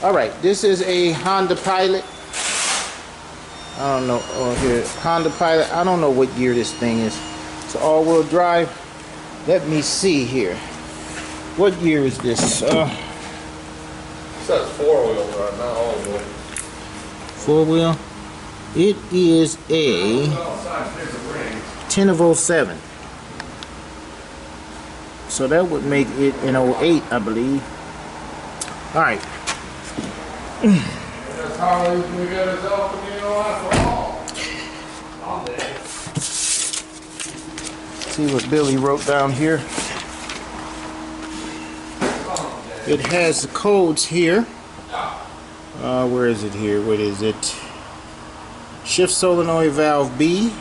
Alright, this is a Honda Pilot. I don't know. Oh, here, Honda Pilot. I don't know what year this thing is. It's all-wheel drive. Let me see here. What year is this? It says four-wheel drive, not all-wheel. Four-wheel? It is a 10 of 07. So that would make it an 08, I believe. Alright. That's how we get us off the See what Billy wrote down here. It has the codes here. Where is it here? What is it? Shift solenoid valve B.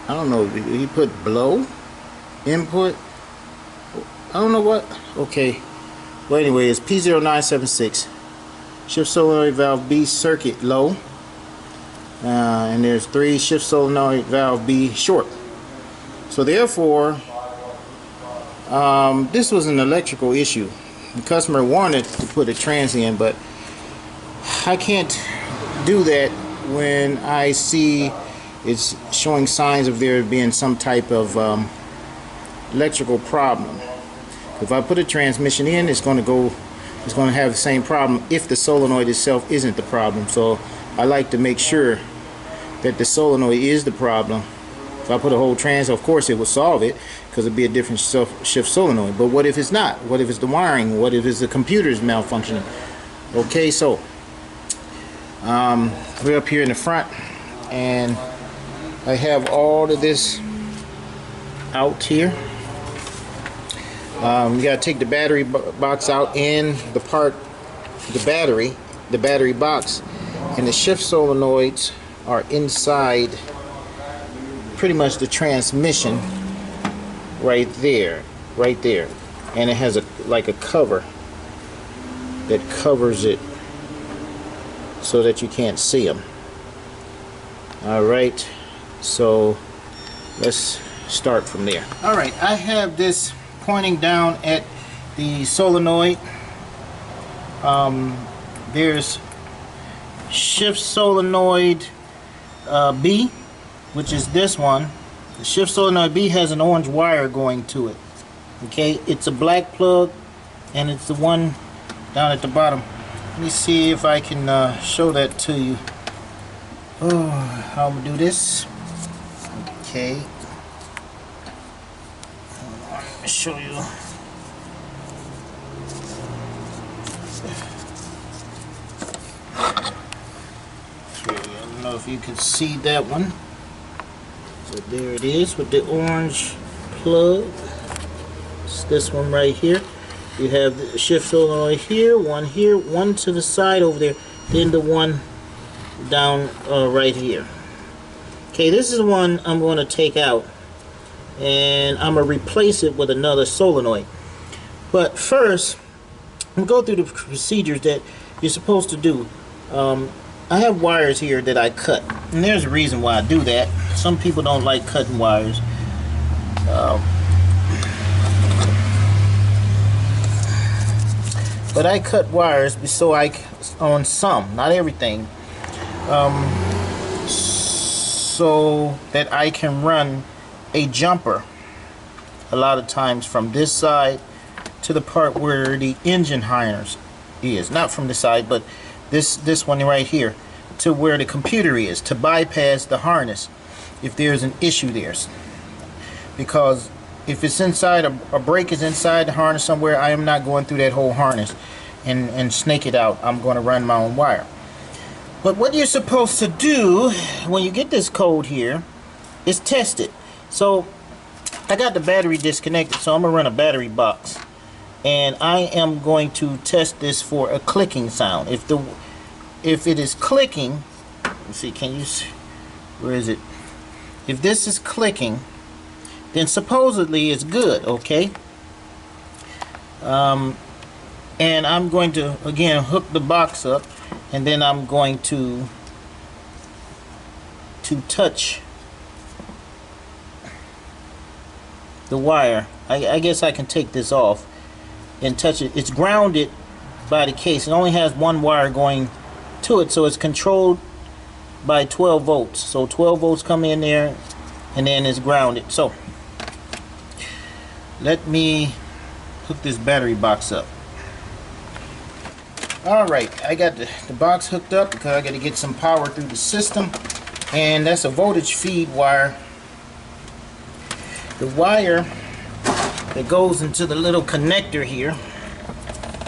I don't know. He put blow input. I don't know what. Okay. Well, anyway, it's P0976. Shift solenoid valve B circuit low. And there's 3 shift solenoid valve B short. So therefore, this was an electrical issue. The customer wanted to put a trans in, but I can't do that when I see it's showing signs of there being some type of electrical problem. If I put a transmission in, it's going to have the same problem if the solenoid itself isn't the problem. So I like to make sure that the solenoid is the problem. If I put a whole trans, of course it will solve it because it'd be a different shift solenoid. But what if it's not? What if it's the wiring? What if it's the computer's malfunctioning? Okay, so we're up here in the front, and I have all of this out here. You gotta take the battery box out and the battery box, and the shift solenoids are inside pretty much the transmission right there, and it has like a cover that covers it so that you can't see them. Alright, so let's start from there. Alright, I have this pointing down at the solenoid. There's shift solenoid B, which is this one. The shift solenoid B has an orange wire going to it. Okay, it's a black plug, and it's the one down at the bottom. Let me see if I can show that to you. Oh, how I'm gonna do this. Okay. Let me show you. Okay, I don't know if you can see that one. So there it is with the orange plug. It's this one right here. You have the shift solenoid here, one to the side over there, then the one down right here. Okay, this is the one I'm going to take out, and I'm going to replace it with another solenoid. But first, I'm going to go through the procedures that you're supposed to do. I have wires here that I cut, and there's a reason why I do that. Some people don't like cutting wires. But I cut wires so on some, not everything, so that I can run a jumper a lot of times from this side to the part where the engine harness is, not from the side, but this one right here to where the computer is, to bypass the harness if there's an issue there. Because if it's inside, a brake is inside the harness somewhere, I am not going through that whole harness and snake it out. I'm going to run my own wire. But what you're supposed to do when you get this code here is test it. So I got the battery disconnected, so I'm going to run a battery box. And I am going to test this for a clicking sound. If it is clicking, let's see, can you see, where is it? If this is clicking, then supposedly it's good, okay? And I'm going to again hook the box up, and then I'm going to touch the wire. I guess I can take this off and touch it. It's grounded by the case. It only has one wire going to it, so it's controlled by 12 volts. So 12 volts come in there, and then it's grounded. So let me hook this battery box up. Alright, I got the box hooked up because I got to get some power through the system, and that's a voltage feed wire. The wire that goes into the little connector here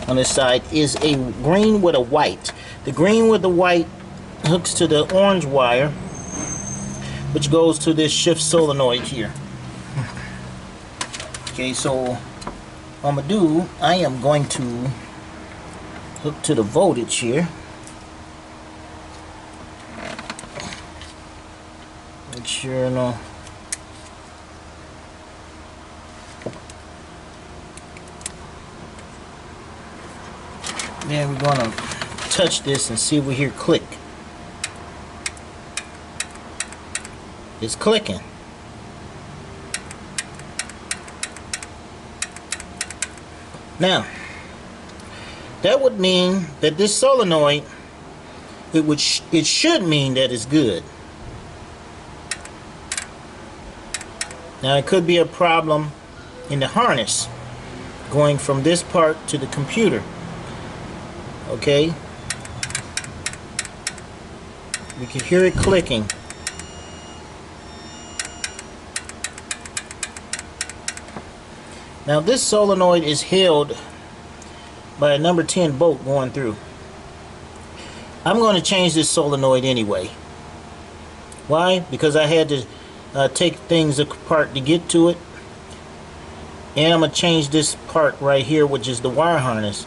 on this side is a green with a white. The green with the white hooks to the orange wire, which goes to this shift solenoid here. Okay, so what I'm going to do, I am going to hook to the voltage here. Make sure no. Then we're going to touch this and see if we hear click. It's clicking. Now, that would mean that this solenoid, it should mean that it's good. Now, it could be a problem in the harness going from this part to the computer. Okay, we can hear it clicking. Now this solenoid is held by a number 10 bolt going through. I'm going to change this solenoid anyway. Why? Because I had to take things apart to get to it, and I'm going to change this part right here, which is the wire harness,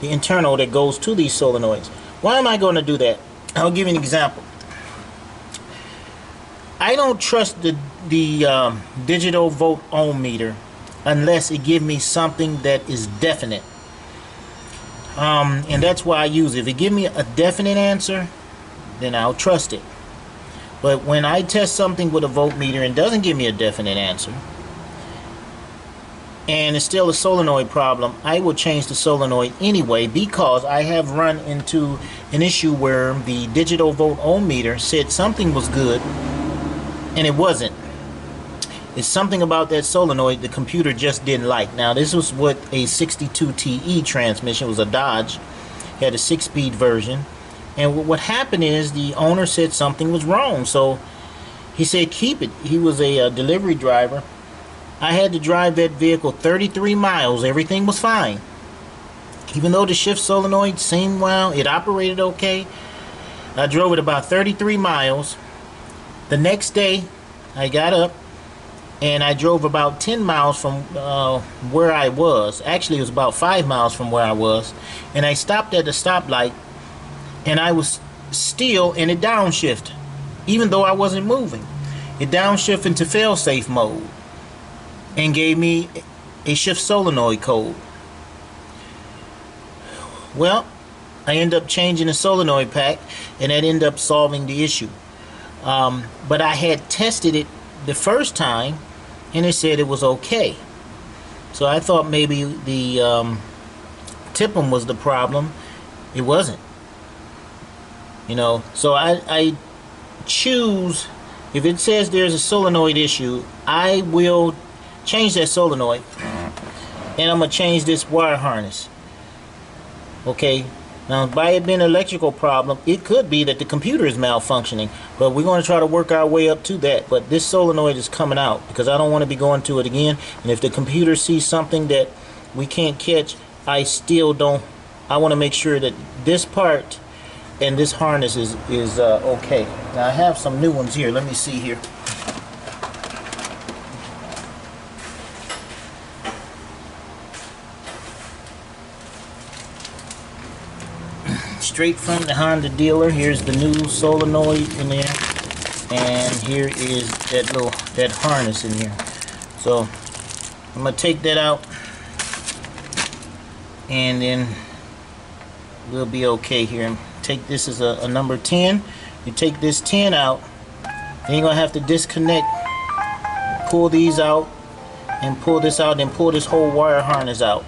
the internal that goes to these solenoids. Why am I going to do that? I'll give you an example. I don't trust the digital volt ohm meter unless it gives me something that is definite. And that's why I use it. If it gives me a definite answer, then I'll trust it. But when I test something with a voltmeter and it doesn't give me a definite answer, and it's still a solenoid problem, I will change the solenoid anyway, because I have run into an issue where the digital volt ohm meter said something was good and it wasn't. It's something about that solenoid the computer just didn't like. Now this was with a 62 TE transmission. It was a Dodge. It had a 6-speed version, and what happened is the owner said something was wrong, so he said keep it. He was a delivery driver. I had to drive that vehicle 33 miles. Everything was fine. Even though the shift solenoid seemed well, it operated okay. I drove it about 33 miles. The next day, I got up and I drove about 10 miles from where I was. Actually, it was about 5 miles from where I was. And I stopped at the stoplight, and I was still in a downshift, even though I wasn't moving. It downshifted into fail-safe mode and gave me a shift solenoid code. Well, I ended up changing the solenoid pack, and that ended up solving the issue. But I had tested it the first time, and it said it was okay. So I thought maybe the TIPM was the problem. It wasn't. You know, so I choose, if it says there's a solenoid issue, I will change that solenoid, and I'm going to change this wire harness. Okay, now by it being an electrical problem, it could be that the computer is malfunctioning, but we're going to try to work our way up to that. But this solenoid is coming out because I don't want to be going to it again, and if the computer sees something that we can't catch, I still don't. I want to make sure that this part and this harness is okay. Now I have some new ones here. Let me see here. Straight from the Honda dealer. Here's the new solenoid in there, and here is that harness in here. So I'm gonna take that out, and then we'll be okay here. Take this as a number 10. You take this 10 out, then you're gonna have to disconnect, pull these out, and pull this out, and pull this whole wire harness out.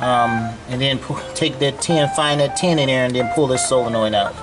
And then take that 10, find that 10 in there, and then pull this solenoid out.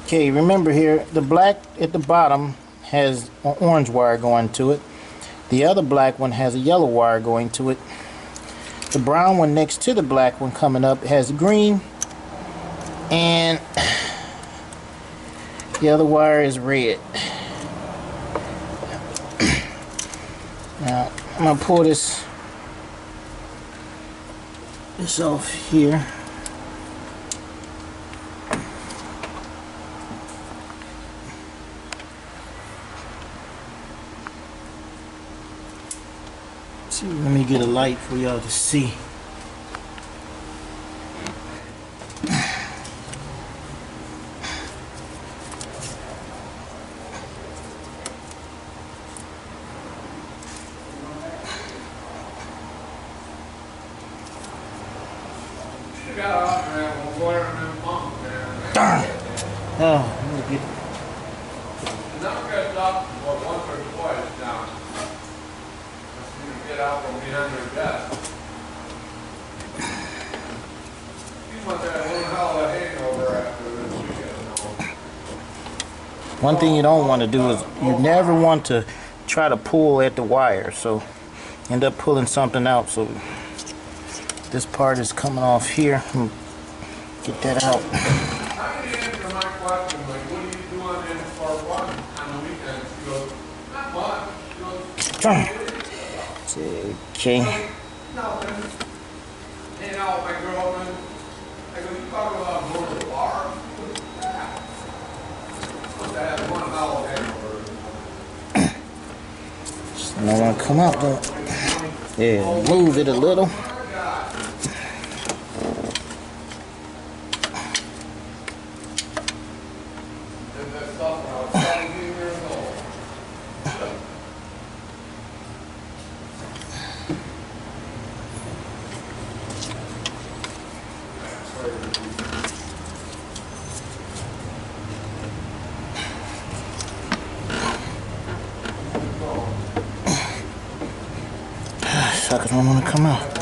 Okay, remember here, the black at the bottom has an orange wire going to it. The other black one has a yellow wire going to it. The brown one next to the black one coming up has green, and the other wire is red. Now, I'm going to pull this off here. See, let me get a light for y'all to see. Darn! Oh, let me get. Now get up once or twice down. Get out from behind your desk. You must have one hell of a hangover after this weekend. One thing you don't want to do is you never want to try to pull at the wire, so end up pulling something out. So this part is coming off here. Get that out. How did you answer my question? Like, what do you do on the for fun on the weekends? She goes, not much. She goes, Okay. nothing. Hanging out with my girlfriend. I go, you talking about going to the bar? Yeah. Supposed to have one hell of a hangover. Just don't want to come out though. Yeah, move it a little. Suckers don't want to come out.